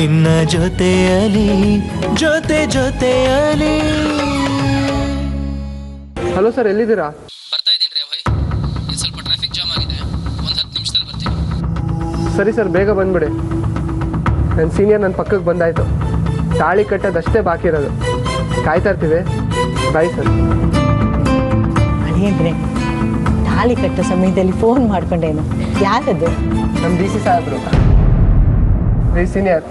ನಿನ್ನ ಜೊತೆಯಲಿ ಜೊತೆಯಲಿ. Hello sir, ಎಲ್ಲಿದ್ದೀರಾ? ಬರ್ತಾ ಇದ್ದೀನಿ ರೀ ಭಾಯ್. ಇಲ್ಲಿ ಸ್ವಲ್ಪ ಟ್ರಾಫಿಕ್ ಜಾಮ್ ಆಗಿದೆ, ಒಂದು 10 ನಿಮಿಷದಲ್ಲಿ ಬರ್ತೀನಿ. ಸರಿ ಸರ್, ಬೇಗ ಬಂದ್ಬಿಡಿ. ನನ್ನ ಸೀನಿಯರ್ ನನ್ನ ಪಕ್ಕಕ್ಕೆ ಬಂದಾಯಿತು. ತಾಳಿ ಕಟ್ಟೋದಷ್ಟೇ ಬಾಕಿ ಇರೋದು. ಕಾಯ್ತಾ ಇರ್ತೀವಿ. Bye sir. ಅದೇನ್ರೆ ತಾಳಿ ಕಟ್ಟೋ ಸಮಯದಲ್ಲಿ ಫೋನ್ ಮಾಡ್ಕೊಂಡೇನು? ಯಾರದು? ನಮ್ಮ ಡಿ ಸಿ ಸಾಹೇಬ್ರು. ರೀ ಸೀನಿಯರ್,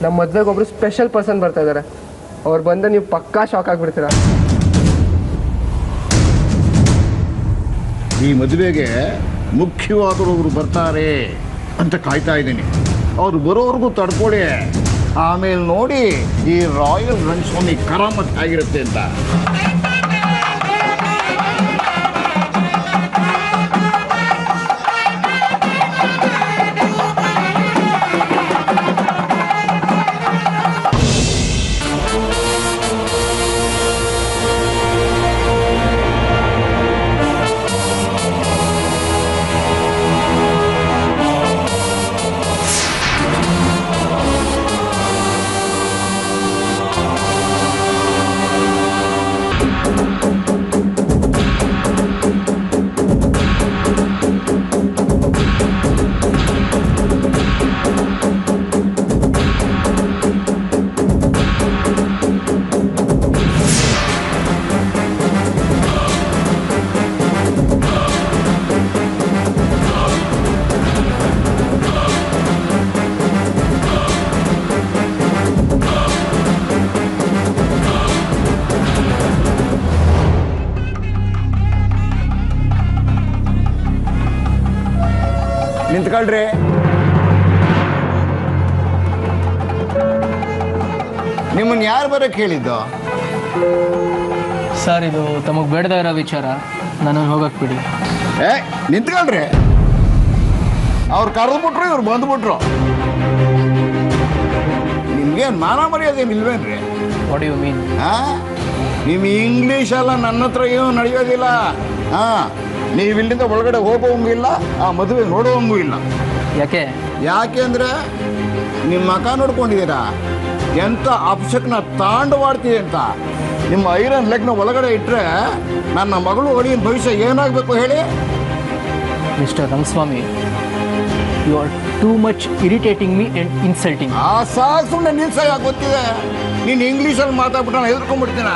ನಮ್ಮ ಮದುವೆಗೆ ಒಬ್ರು ಸ್ಪೆಷಲ್ ಪರ್ಸನ್ ಬರ್ತಾ ಇದ್ದಾರೆ. ಅವ್ರು ಬಂದು ನೀವು ಪಕ್ಕಾ ಶಾಕ್ ಆಗಿಬಿಡ್ತೀರಾ. ಈ ಮದುವೆಗೆ ಮುಖ್ಯವಾದವರು ಬರ್ತಾರೆ ಅಂತ ಕಾಯ್ತಾ ಇದ್ದೀನಿ. ಅವ್ರು ಬರೋವರೆಗೂ ತಡ್ಕೊಳ್ಳಿ. ಆಮೇಲೆ ನೋಡಿ ಈ ರಾಯಲ್ ರಂಗಸ್ವಾಮಿ ಕರಾಮತ್ ಆಗಿರುತ್ತೆ ಅಂತ. ನಿಂತ್ಕೊಳ್ರಿ. ನಿಮ್ಮನ್ನ ಯಾರು ಬರೋಕ್ಕೆ ಹೇಳಿದ್ದು? ಸರ್, ಇದು ತಮಗೆ ಬೇಡದ ಇರೋ ವಿಚಾರ. ನನ್ನನ್ನು ಹೋಗಕ್ಕೆ ಬಿಡಿ. ನಿಂತ್ಕೊಳ್ರಿ. ಅವ್ರು ಕರೆದ್ಬಿಟ್ರು, ಇವ್ರು ಬಂದ್ಬಿಟ್ರು. ನಿಮ್ಗೆ ಮಾನ ಮರ್ಯಾದೇನು ಇಲ್ವೇನ್ರಿ? What you mean? ನಿಮ್ಮ ಇಂಗ್ಲೀಷ್ ಎಲ್ಲ ನನ್ನ ಹತ್ರ ಏನೂ ನಡೆಯೋದಿಲ್ಲ. ನೀವು ಇಲ್ಲಿಂದ ಒಳಗಡೆ ಹೋಗೋಂಗೂ ಇಲ್ಲ, ಆ ಮದುವೆ ನೋಡೋಂಗೂ ಇಲ್ಲ. ಯಾಕೆ ಅಂದರೆ ನಿಮ್ಮ ಮಕ ನೋಡ್ಕೊಂಡಿದ್ದೀರಾ ಎಂಥ ಅಪಶಕ್ನ ತಾಂಡವಾಡ್ತೀವಿ ಅಂತ. ನಿಮ್ಮ ಐರನ್ ಲೆಗ್ನ ಒಳಗಡೆ ಇಟ್ಟರೆ ನನ್ನ ಮಗಳು ಒಳಿಯ ಭವಿಷ್ಯ ಏನಾಗಬೇಕು ಹೇಳಿ? Mister Rangaswamy, you are too much irritating me and insulting. ಆ ಸಾಕು ಸುಮ್ಮನೆ ನಿಲ್ಸ ಯಾಕೆ ಗೊತ್ತಿದೆ? ನೀನು ಇಂಗ್ಲೀಷಲ್ಲಿ ಮಾತಾಡ್ಬಿಟ್ಟು ನಾನು ಹೆದರ್ಕೊಂಡ್ಬಿಡ್ತೀನ.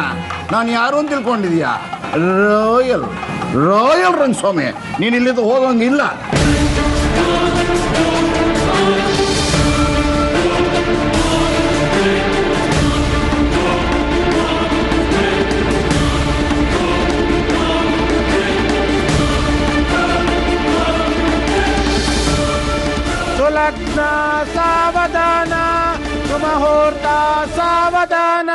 ನಾನು ಯಾರು ಅಂತ ತಿಳ್ಕೊಂಡಿದೀಯಾ? ರಾಯಲ್ ರಂಗಸ್ವಾಮಿ. ನೀನು ಇಲ್ಲಿಂದ ಹೋಗೋಂಗಿಲ್ಲ. ಸುಲಗ್ನ ಸಾವಧಾನ, ಸುಮುಹೂರ್ತ ಸಾವಧಾನ,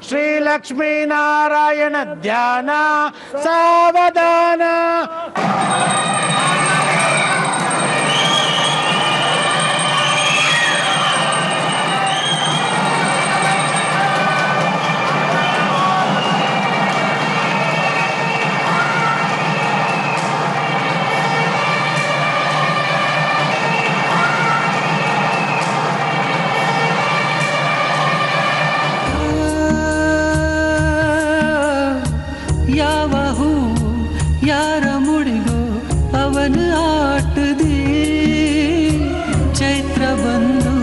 ಶ್ರೀ ಲಕ್ಷ್ಮೀ ನಾರಾಯಣ ಧ್ಯಾನ ಸಾವಧಾನ. ಯಾವ ಹೂ ಯಾರ ಮುಡಿಗೋ ಅವನು ಆಟದಿ, ಚೈತ್ರ ಬಂದು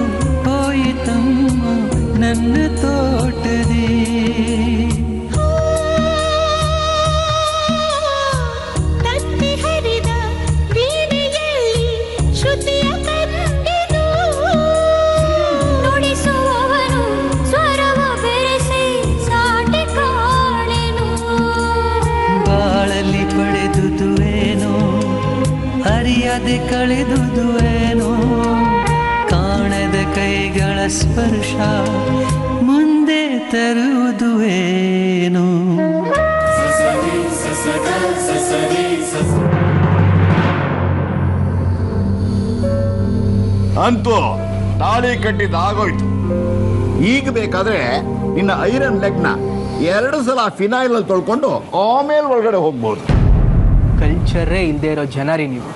ಹೋಯಿತಮ್ಮ ನನ್ನ ತೋಟದಿ. ತತ್ತಿ ಹರಿದ ವೀಣೆಯಲ್ಲಿ ಶ್ರುತಿಯ ಕಂಡೆನು, ನುಡಿಸುವವನು ಸ್ವರವ ಬೆರೆಸಿ ಸಾಟಿ ಕಾಣೆನು. ಬಾಳಲ್ಲಿ ಪಡೆದುದುವೇನೋ ಅರಿಯದೆ ಕಳೆದುದುವೇನೋ, ಕಾಣದ ಕೈಗಳ ಸ್ಪರ್ಶ ಮುಂದೆ ತರುವುದುವೇನೋ. ಅಂತೂ ತಾಳಿ ಕಟ್ಟಿದ್ದಾಗೋಯ್ತು. ಈಗ ಬೇಕಾದ್ರೆ ನಿನ್ನ ಐರನ್ ಲೆಗ್ನ 2 ಸಲ ಫಿನೈಲ್ ಅಲ್ಲಿ ತೊಳ್ಕೊಂಡು ಆಮೇಲೆ ಒಳಗಡೆ ಹೋಗ್ಬೋದು. ಕಲ್ಚರೇ ಇಲ್ಲದೆ ಇರೋ ಜನರಿ ನೀವು.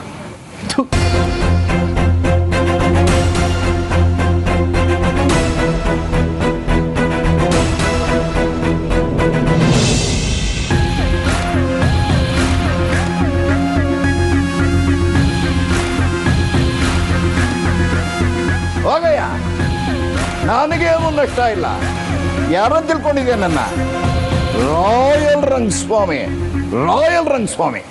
ಹೋಗಯ್ಯ, ನನಗೇನು ನಷ್ಟ ಇಲ್ಲ. ಯಾರೋ ತಿಳ್ಕೊಂಡಿದ್ಯಾ ನನ್ನ? Royal Rangaswamy, royal Rangaswamy.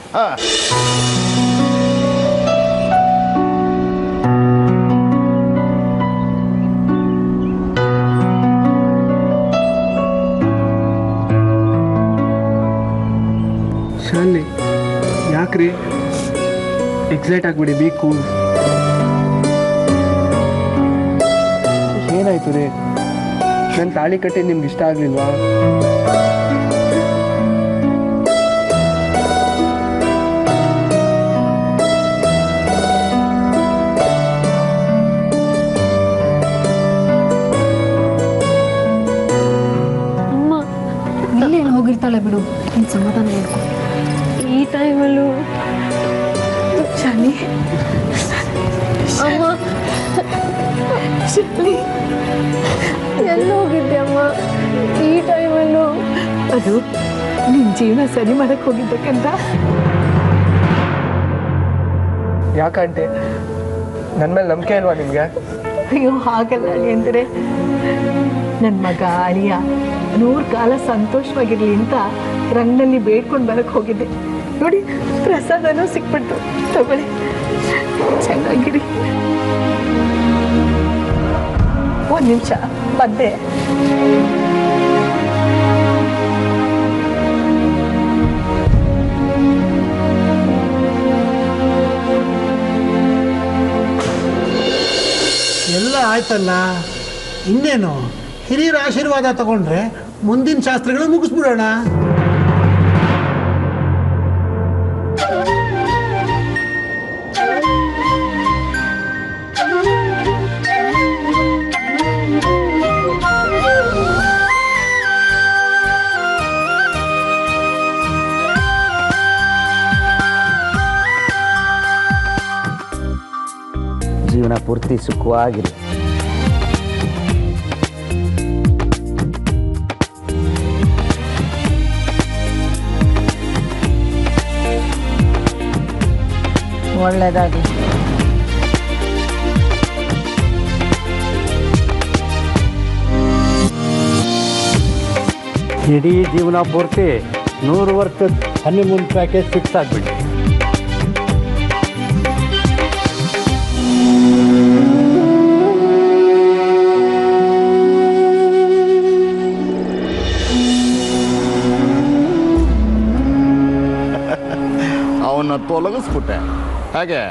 ಶಾಲಿನಿ, ಯಾಕ್ರಿ ಎಕ್ಸೈಟ್ ಆಗ್ಬಿಡಿ, ಬಿ ಕೂಲ್. ಏನಾಯ್ತು ರೀ? ನನ್ನ ತಾಳಿ ಕಟ್ಟಿ ನಿಮ್ಗೆ ಇಷ್ಟ ಆಗ್ಲಿಲ್ವಾ? ಅಮ್ಮ ಇಲ್ಲೇ ಹೋಗಿರ್ತಾಳೆ ಬಿಡು, ನೀನು ಸಮಾಧಾನ ಮಾಡ್ಕೊ. ಈ ಟೈಮಲ್ಲೂ ಶಾಲಿ, ಅಮ್ಮ ಶಾಲಿ, ಎಲ್ಲ ಹೋಗಿದ್ದೆ ಅಮ್ಮ ಈ ಟೈಮಲ್ಲೂ? ಅದು ನಿನ್ನ ಜೀವನ ಸರಿ ಮಾಡಕ್ಕೆ ಹೋಗಿದ್ದಕ್ಕಂತ. ಯಾಕಂటే ನನ್ನ ಮೇಲೆ ನಂಬಿಕೆ ಇಲ್ವಾ ನಿಮಗೆ? ಅಯ್ಯೋ ಹಾಗಲ್ಲ ಅಂದರೆ ನನ್ನ ಮಗ ಅಳಿಯ 100 ಕಾಲ ಸಂತೋಷವಾಗಿರ್ಲಿ ಅಂತ ರಂಗನಲ್ಲಿ ಬೇಡ್ಕೊಂಡು ಬರಕ್ಕೆ ಹೋಗಿದ್ದೆ. ನೋಡಿ, ಪ್ರಸಾದನೂ ಸಿಕ್ಬಿಡ್ತು, ತಗೊಳ್ಳಿ, ಚೆನ್ನಾಗಿರಿ. ಒಂದು ನಿಮಿಷ ಬಂದೆ. ಎಲ್ಲ ಆಯ್ತಲ್ಲ, ಇನ್ನೇನು ಹಿರಿಯರ ಆಶೀರ್ವಾದ ತಗೊಂಡ್ರೆ ಮುಂದಿನ ಶಾಸ್ತ್ರಗಳು ಮುಗಿಸ್ಬಿಡೋಣ. ಜೀವನ ಪೂರ್ತಿ ಸುಖವಾಗಿರಿ. ಒಳ್ಳೆಯದಾಗಲಿ. ಇಡೀ ಜೀವನ ಪೂರ್ತಿ 100 ವರ್ಷದ ಹನಿಮೂನ್ ಪ್ಯಾಕೇಜ್ ಫಿಕ್ಸ್ ಆಗಿಬಿಡಿ. ಅವನ್ನ ತೊಲಗಿಸ್ಬಿಟ್ಟೆ. ಹಾಗೆ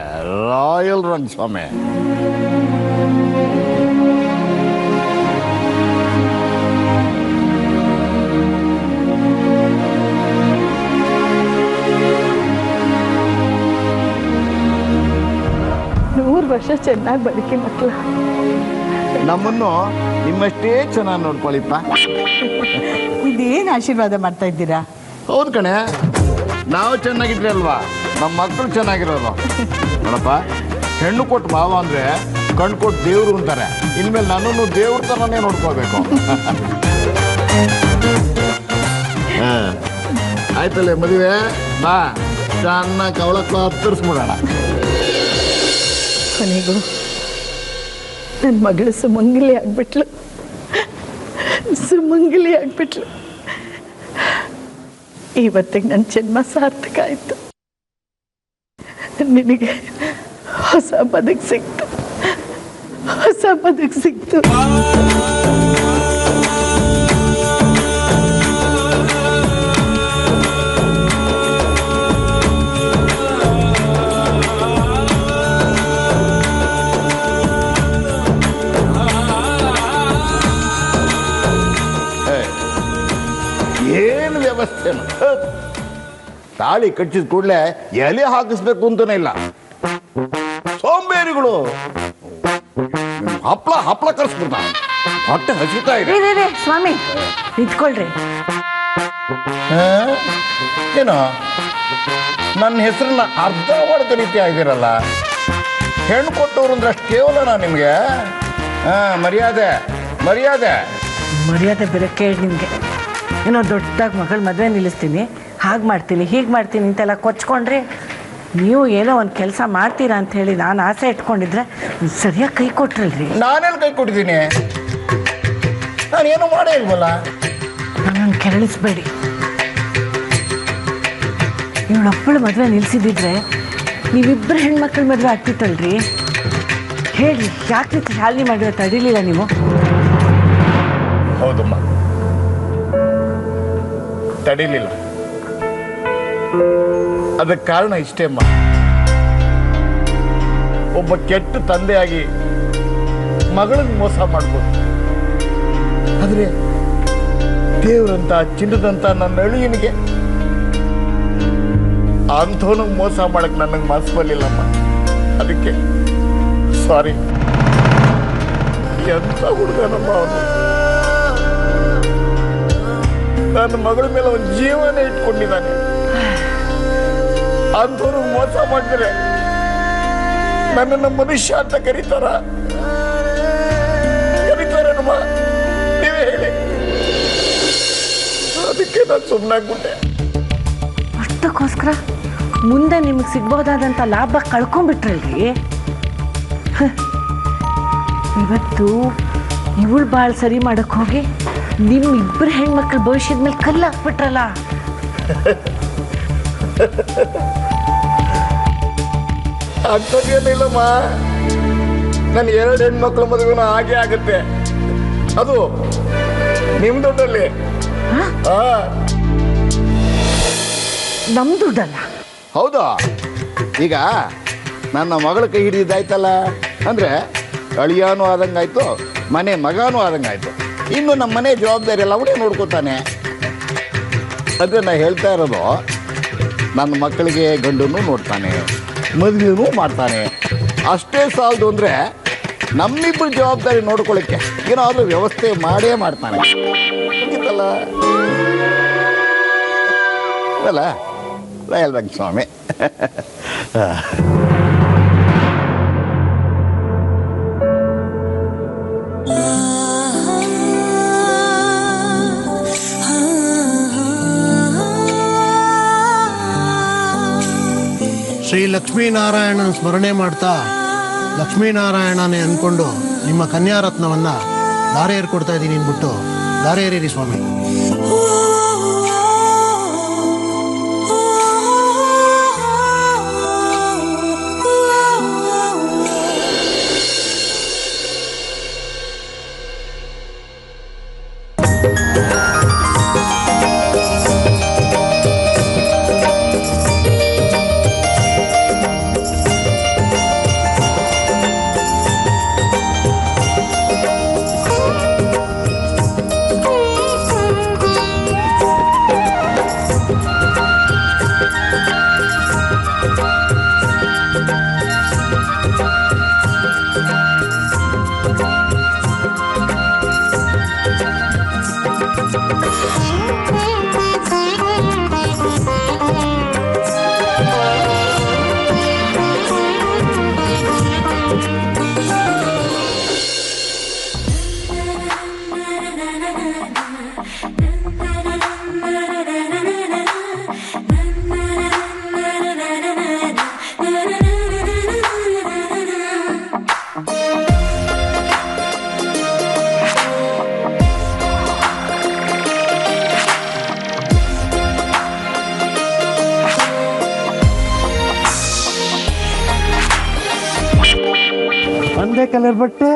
ರಾಯಲ್ ರಂಗಸ್ವಾಮಿ. ವರ್ಷ ಚೆನ್ನಾಗಿ ಬದುಕಿ ಮಕ್ಕಳ. ನಮ್ಮನ್ನು ನಿಮ್ಮಷ್ಟೇ ಚೆನ್ನಾಗಿ ನೋಡ್ಕೊಳ್ಳಿಪ್ಪ. ಇದೇನು ಆಶೀರ್ವಾದ ಮಾಡ್ತಾ ಇದ್ದೀರಾ? ಹೌದು ಕಣೆ, ನಾವು ಚೆನ್ನಾಗಿದ್ರೆ ಅಲ್ವಾ ನಮ್ಮ ಮಕ್ಕಳು ಚೆನ್ನಾಗಿರೋರು. ನೋಡಪ್ಪ, ಹೆಣ್ಣು ಕೊಟ್ಟು ಮಾವ ಅಂದರೆ ಕಣ್ಣು ಕೊಟ್ಟು ದೇವರು ಅಂತಾರೆ. ಇನ್ಮೇಲೆ ನನ್ನನ್ನು ದೇವ್ರ ಥರನೇ ನೋಡ್ಕೋಬೇಕು. ಆಯ್ತಲ್ಲೇ ಮದುವೆ, ಬಾ ಚೆನ್ನಾಗಿ ಕವಳಕ್ಕೆ ಹತ್ತರಿಸ್ಬಿಡೋಣ. ಕೊನೆಗೂ ನನ್ನ ಮಗಳು ಸುಮಂಗಲಿ ಆಗ್ಬಿಟ್ಲು. ಇವತ್ತಿಗೆ ನನ್ನ ಜನ್ಮ ಸಾರ್ಥಕ ಆಯಿತು. ನಿನಗೆ ಹೊಸ ಬದುಕು ಸಿಕ್ತು. ಏನು ವ್ಯವಸ್ಥೆನು? ತಾಳಿ ಕಟ್ಟಿದ ಕೂಡಲೇ ಎಲೆ ಹಾಕಿಸ್ಬೇಕು ಅಂತಾನೆ ಇಲ್ಲ. ಸೋಂಬೇರಿಗಳು ಹಪ್ಳ ಕರ್ಸ್ಬಿಡ್ತ. ಹೊಟ್ಟೆ ಹಸಿತಾ ಇದೆ. ಸ್ವಾಮಿ ನಿಂತ್ಕೊಳ್ರಿ. ಏನೋ ನನ್ನ ಹೆಸರನ್ನ ಅರ್ಧ ಮಾಡ್ದ ರೀತಿ ಆಗಿರಲ್ಲ. ಹೆಣ್ಣು ಕೊಟ್ಟವ್ರು ಅಂದ್ರೆ ಅಷ್ಟು ಕೇವಲನಾ ನಿಮಗೆ? ಮರ್ಯಾದೆ ಬೇರೆ ಕೇಳಿ ನಿಮಗೆ. ಏನೋ ದೊಡ್ಡದಾಗಿ ಮಗಳ ಮದುವೆ ನಿಲ್ಲಿಸ್ತೀನಿ, ಹಾಗೆ ಮಾಡ್ತೀನಿ, ಹೀಗೆ ಮಾಡ್ತೀನಿ ಅಂತೆಲ್ಲ ಕೊಚ್ಕೊಂಡ್ರಿ ನೀವು ಏನೋ ಒಂದು ಕೆಲಸ ಮಾಡ್ತೀರಾ ಅಂತ ಹೇಳಿ ನಾನು ಆಸೆ ಇಟ್ಕೊಂಡಿದ್ರೆ ಸರಿಯಾಗಿ ಕೈ ಕೊಟ್ರಲ್ರಿ. ನಾನೆಲ್ಲಿ ಕೈ ಕೊಟ್ಟಿದ್ದೀನಿ? ನಾನೇನು ಮಾಡೇ ಇಲ್ವಲ್ಲ. ನನ್ನನ್ನು ಕೆರಳಿಸ್ಬೇಡಿ. ಇವಳೊಬ್ಬಳು ಮದುವೆ ನಿಲ್ಸಿದ್ದಿದ್ರೆ ನೀವಿಬ್ಬರು ಹೆಣ್ಮಕ್ಳ ಮದುವೆ ಆಗ್ತಿತ್ತಲ್ರಿ. ಹೇಳಿ, ಯಾಕೆ ಶಾಲಿನಿ ಮಾಡಿರೋ ತಡೀಲಿಲ್ಲ ನೀವು? ಹೌದಮ್ಮ, ತಡೀಲಿಲ್ಲ. ಅದಕ್ಕೆ ಕಾರಣ ಇಷ್ಟೇ ಅಮ್ಮ. ಒಬ್ಬ ಕೆಟ್ಟ ತಂದೆಯಾಗಿ ಮಗಳಿಗೆ ಮೋಸ ಮಾಡ್ಬೋದು, ಆದ್ರೆ ದೇವ್ರಂತ ಚಿನ್ನದಂತ ನನ್ನ ಅಳಿಯನಿಗೆ ಅಂಥವನಿಗೆ ಮೋಸ ಮಾಡಕ್ ನನಗೆ ಮನಸ್ಸು ಬರ್ಲಿಲ್ಲಮ್ಮ. ಅದಕ್ಕೆ ಸಾರಿ. ಎಂತ ಹುಡುಗನಮ್ಮ ಅವನು. ನನ್ನ ಮಗಳ ಮೇಲೆ ಒಂದು ಜೀವನ ಇಟ್ಕೊಂಡಿದ್ದಾನೆ. ಅಂಥವ್ರಿಗೆ ಮೋಸ ಮಾಡಿದ್ರೆ ನನ್ನನ್ನು ಮನುಷ್ಯ ಅಂತ ಕರೀತಾರೇನಮ್ಮ? ನೀವೇ ಹೇಳಿ. ಅದಕ್ಕೆ ನಾನು ಸುಮ್ಮನಾಗ್ಬಿಟ್ಟೆ. ಅಷ್ಟಕ್ಕೋಸ್ಕರ ಮುಂದೆ ನಿಮಗೆ ಸಿಗ್ಬೋದಾದಂಥ ಲಾಭ ಕಳ್ಕೊಂಡ್ಬಿಟ್ರಲ್ರಿ. ಇವತ್ತು ಇವಳು ಭಾಳ ಸರಿ ಮಾಡಕ್ಕೆ ಹೋಗಿ ನಿಮ್ಮ ಇಬ್ಬರು ಹೆಣ್ಮಕ್ಳ ಭವಿಷ್ಯದ ಮೇಲೆ ಕಲ್ಲು ಹಾಕ್ಬಿಟ್ರಲ್ಲ. ಅಂಥದ್ದೇನಿಲ್ಲಮ್ಮ. ನನ್ನ 2 ಹೆಣ್ಮಕ್ಳ ಮದುವೆನೂ ಹಾಗೆ ಆಗುತ್ತೆ. ಅದು ನಿಮ್ಮ ದುಡ್ಡಲ್ಲಿ. ನಮ್ಮ ದುಡ್ಡಲ್ಲ. ಹೌದು. ಈಗ ನನ್ನ ಮಗಳ ಕೈ ಹಿಡಿದಾಯ್ತಲ್ಲ ಅಂದ್ರೆ ಅಳಿಯಾನು ಆದಂಗಾಯ್ತು, ಮನೆ ಮಗಾನು ಆದಂಗಾಯ್ತು. ಇನ್ನು ನಮ್ಮ ಮನೆ ಜವಾಬ್ದಾರಿ ಎಲ್ಲ ಅವನೇ ನೋಡ್ಕೋತಾನೆ. ಅದೇ ನಾ ಹೇಳ್ತಾ ಇರೋದು, ನನ್ನ ಮಕ್ಕಳಿಗೆ ಗಂಡನ್ನು ನೋಡ್ತಾನೆ, ಮದುವೆನೂ ಮಾಡ್ತಾನೆ. ಅಷ್ಟೇ ಸಾಲದು ಅಂದರೆ ನಮ್ಮಿಬ್ಬರು ಜವಾಬ್ದಾರಿ ನೋಡ್ಕೊಳ್ಳೋಕ್ಕೆ ಏನಾದರೂ ವ್ಯವಸ್ಥೆ ಮಾಡೇ ಮಾಡ್ತಾನೆ. ಮುಗಿತಲ್ಲ ಅಲ್ಲ ಹೇಳ್ದಂಗೆ ಸ್ವಾಮಿ. ಶ್ರೀ ಲಕ್ಷ್ಮೀನಾರಾಯಣನ ಸ್ಮರಣೆ ಮಾಡ್ತಾ ಲಕ್ಷ್ಮೀನಾರಾಯಣನೇ ಅಂದ್ಕೊಂಡು ನಿಮ್ಮ ಕನ್ಯಾರತ್ನವನ್ನು ದಾರೆ ಏರ್ಕೊಡ್ತಾ ಇದ್ದೀನಿ ಅಂದ್ಬಿಟ್ಟು ದಾರೆ ಏರಿರಿ ಸ್ವಾಮಿ. ಒಂದೇ ಕಲರ್ ಬಟ್ಟೆ.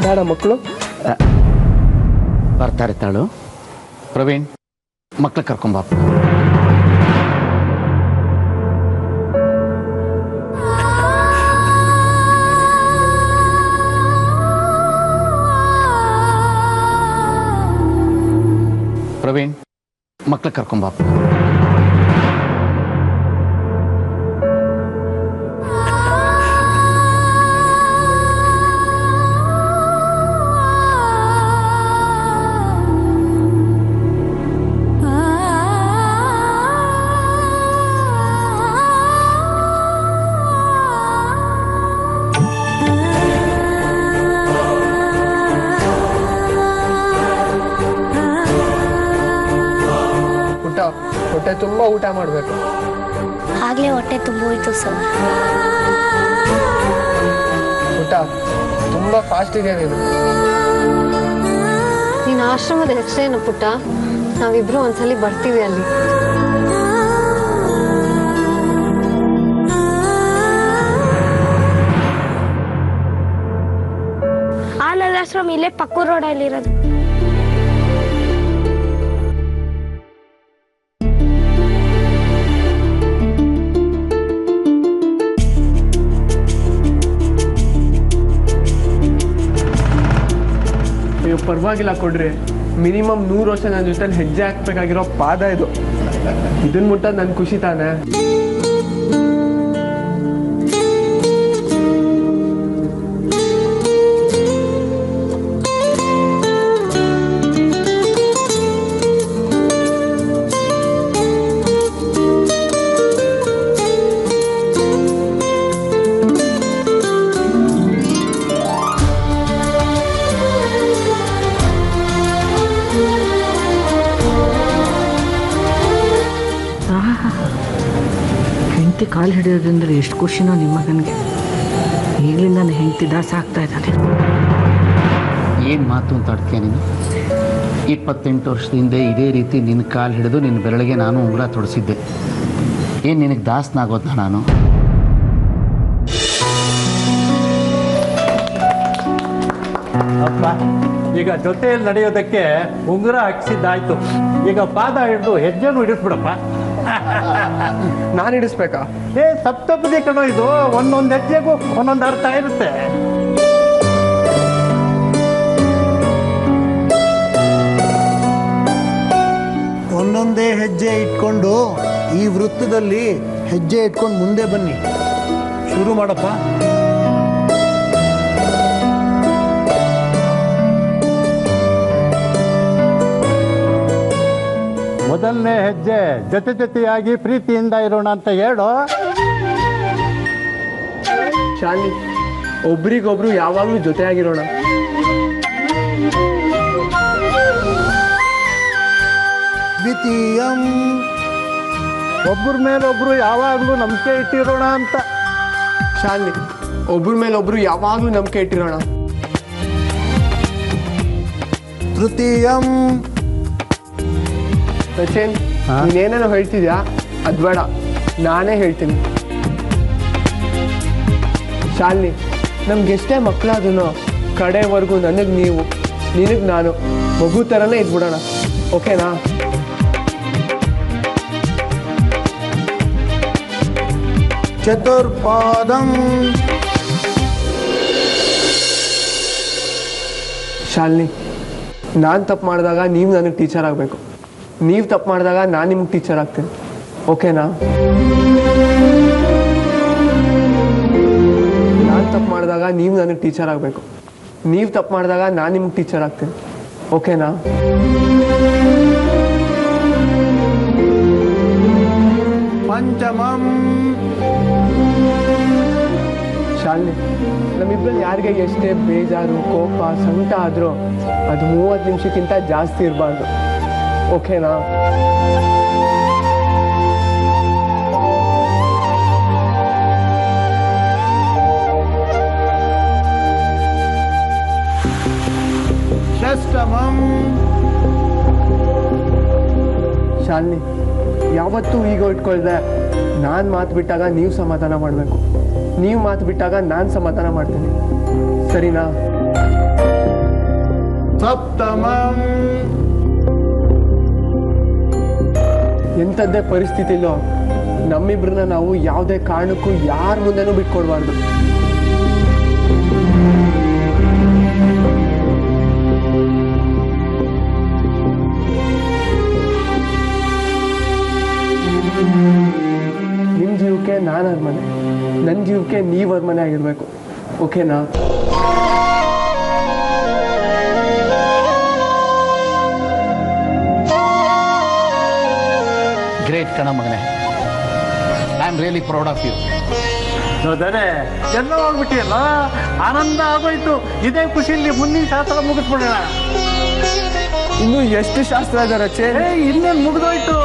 ಬೇಡ ಮಕ್ಕಳು ಬರ್ತಾರೆ ತಾಳು. ಪ್ರವೀಣ್, ಮಕ್ಳು ಕರ್ಕೊಂಬಾಪ. ಪ್ರವೀಣ್, ಮಕ್ಳು ಕರ್ಕೊಂಬಾಪ. ಹೊಟ್ಟೆ ತುಂಬ ಊಟ ಮಾಡಬೇಕು. ಆಗ್ಲೇ ಹೊಟ್ಟೆ ತುಂಬೋಯ್ತು ಸರ್. ಊಟ ತುಂಬ ಫಾಸ್ಟ್ ಇದೆಯಾ ನೀನು? ನೀನು ಆಶ್ರಮದ ಹೆಸರೇನು ಪುಟ್ಟ? ನಾವಿಬ್ರು ಒಂದ್ಸಲಿ ಬರ್ತೀವಿ ಅಲ್ಲಿ. ಆಶ್ರಮ ಇಲ್ಲೇ ಪಕ್ಕೂರ್ ರೋಡಲ್ಲಿ ಇರೋದು. ಅಯ್ಯೋ ಪರವಾಗಿಲ್ಲ ಕೊಡ್ರಿ. ಮಿನಿಮಮ್ 100 ವರ್ಷ ನನ್ನ ಜೊತೆ ಹೆಜ್ಜೆ ಹಾಕ್ಬೇಕಾಗಿರೋ ಪಾದ ಇದು. ಇದನ್ನ ಮುಟ್ಟೋದು ನನ್ನ ಖುಷಿ ತಾನೆ. ಹೆಂಡತಿ ಕಾಲು ಹಿಡಿಯೋದಂದ್ರೆ ಎಷ್ಟು ಖುಷಿನೋ ನಿಮ್ಮ ಮಗನಿಗೆ. ಈಗಲಿಂದ ನಾನು ಹೆಂಡತಿ ದಾಸ ಆಗ್ತಾ ಇದ್ದಾನೆ. ಏನು ಮಾತು ಅಂತ ಆಡ್ತೀಯ ನೀನು? 28 ವರ್ಷದ ಹಿಂದೆ ಇದೇ ರೀತಿ ನಿನ್ನ ಕಾಲು ಹಿಡಿದು ನಿನ್ನ ಬೆರಳಿಗೆ ನಾನು ಉಂಗುರ ತೊಡಿಸಿದ್ದೆ. ಏನು ನಿನಗೆ ದಾಸನಾಗೋದ್ನ ನಾನು? ಅಪ್ಪ, ಈಗ ಜೊತೆಯಲ್ಲಿ ನಡೆಯೋದಕ್ಕೆ ಉಂಗುರ ಹಾಕ್ಸಿದ್ದಾಯ್ತು. ಈಗ ಪಾದ ಹಿಡಿದು ಹೆಜ್ಜೆನೂ ಹಿಡಿಸ್ಬಿಡಪ್ಪ. ನಾನು ಹಿಡಿಸ್ಬೇಕಾ? ಸಪ್ತಪದಿ ಕಣೋ ಇದು. ಒಂದೊಂದು ಹೆಜ್ಜೆಗೂ ಒಂದೊಂದು ಅರ್ಥ ಇರುತ್ತೆ. ಒಂದೊಂದೇ ಹೆಜ್ಜೆ ಇಟ್ಕೊಂಡು ಈ ವೃತ್ತದಲ್ಲಿ ಹೆಜ್ಜೆ ಇಟ್ಕೊಂಡು ಮುಂದೆ ಬನ್ನಿ. ಶುರು ಮಾಡಪ್ಪ. ಮೊದಲನೇ ಹೆಜ್ಜೆ ಜೊತೆ ಜೊತೆಯಾಗಿ ಪ್ರೀತಿಯಿಂದ ಇರೋಣ ಅಂತ ಹೇಳು. ಶಾಲಿನಿ, ಒಬ್ರಿಗೊಬ್ರು ಯಾವಾಗಲೂ ಜೊತೆಯಾಗಿರೋಣ. ದ್ವಿತೀಯಂ, ಒಬ್ಬರ ಮೇಲೊಬ್ರು ಯಾವಾಗಲೂ ನಂಬಿಕೆ ಇಟ್ಟಿರೋಣ ಅಂತ. ಶಾಲಿನಿ, ಒಬ್ರ ಮೇಲೊಬ್ರು ಯಾವಾಗಲೂ ನಂಬಿಕೆ ಇಟ್ಟಿರೋಣ. ತೃತೀಯಂ. ಸಚಿನ್, ನೀನೇನೇನೋ ಹೇಳ್ತಿದ್ಯಾ, ಅದು ಬೇಡ, ನಾನೇ ಹೇಳ್ತೀನಿ. ಶಾಲಿನಿ, ನಮ್ಗೆಷ್ಟೇ ಮಕ್ಕಳಾದನು ಕಡೆವರೆಗೂ ನನಗೆ ನೀವು, ನಿನಗೆ ನಾನು, ಮಗು ಥರನೇ ಇದ್ಬಿಡೋಣ. ಓಕೆನಾ? ಚತುರ್ಪಾದಂ. ಶಾಲಿನಿ, ನಾನು ತಪ್ಪು ಮಾಡಿದಾಗ ನೀವು ನನಗೆ ಟೀಚರ್ ಆಗಬೇಕು. ನೀವು ತಪ್ಪು ಮಾಡಿದಾಗ ನಾನು ನಿಮ್ಗೆ ಟೀಚರ್ ಆಗ್ತೀನಿ. ಓಕೆನಾ? ನಾನು ತಪ್ಪು ಮಾಡಿದಾಗ ನೀವು ನನಗೆ ಟೀಚರ್ ಆಗಬೇಕು. ನೀವು ತಪ್ಪು ಮಾಡಿದಾಗ ನಾನು ನಿಮ್ಗೆ ಟೀಚರ್ ಆಗ್ತೀನಿ. ಓಕೆನಾ? ಪಂಚಮಂ. ಶಾಲಿನಿ, ನಮ್ಮಿಬ್ಬರಲ್ಲಿ ಯಾರಿಗೆ ಎಷ್ಟೇ ಬೇಜಾರು, ಕೋಪ, ಸಂಕಟ ಆದರೂ ಅದು 30 ನಿಮಿಷಕ್ಕಿಂತ ಜಾಸ್ತಿ ಇರಬಾರ್ದು. ಓಕೆನಾ? ಷಷ್ಠಮಂ. ಶಾಲಿನಿ, ಯಾವತ್ತೂ ಈಗೋ ಇಟ್ಕೊಳ್ದೆ ನಾನು ಮಾತು ಬಿಟ್ಟಾಗ ನೀವು ಸಮಾಧಾನ ಮಾಡಬೇಕು. ನೀವು ಮಾತು ಬಿಟ್ಟಾಗ ನಾನು ಸಮಾಧಾನ ಮಾಡ್ತೀನಿ. ಸರಿನಾ? ಸಪ್ತಮಂ. ಎಂಥದ್ದೇ ಪರಿಸ್ಥಿತಿಲೋ ನಮ್ಮಿಬ್ರನ್ನ ನಾವು ಯಾವುದೇ ಕಾರಣಕ್ಕೂ ಯಾರ ಮುಂದೆನೂ ಬಿಟ್ಕೊಡ್ಬಾರ್ದು. ನಿಮ್ಮ ಜೀವಕ್ಕೆ ನಾನು ಅರಮನೆ, ನನ್ನ ಜೀವಕ್ಕೆ ನೀವು ಅರಮನೆ ಆಗಿರ್ಬೇಕು. ಓಕೆನಾ? ಗ್ರೇಟ್ ಕಣ ಮಗನೇ. I am really proud of you. ನೋದರೆ ಎಲ್ಲ ಹೋಗ್ಬಿಟ್ಟಿಯಲ್ಲ, ಆನಂದ ಆಗೋಯ್ತು. ಇದೇ ಖುಷಿಯಲ್ಲಿ ಮುಂದಿನ ಶಾಸ್ತ್ರ ಮುಗಿಸ್ಬಿಡೋಣ. ಇನ್ನು ಎಷ್ಟು ಶಾಸ್ತ್ರ ಇದೆ ರಚೆ? ಇನ್ನೇನು ಮುಗಿದೋಯ್ತು.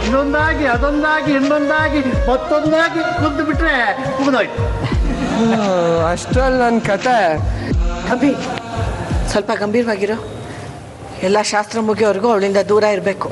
ಇನ್ನೊಂದಾಗಿ ಅದೊಂದಾಗಿ ಇನ್ನೊಂದಾಗಿ ಮತ್ತೊಂದಾಗಿ ಕುಂದು ಬಿಟ್ರೆ ಮುಗಿದೋಯ್ತು. ಅಷ್ಟ್ರಲ್ಲಿ ನನ್ನ ಕತೆ. ಅಭಿ ಸ್ವಲ್ಪ ಗಂಭೀರವಾಗಿರೋ. ಎಲ್ಲ ಶಾಸ್ತ್ರ ಮುಗಿಯೋವರೆಗೂ ಅವಳಿಂದ ದೂರ ಇರಬೇಕು.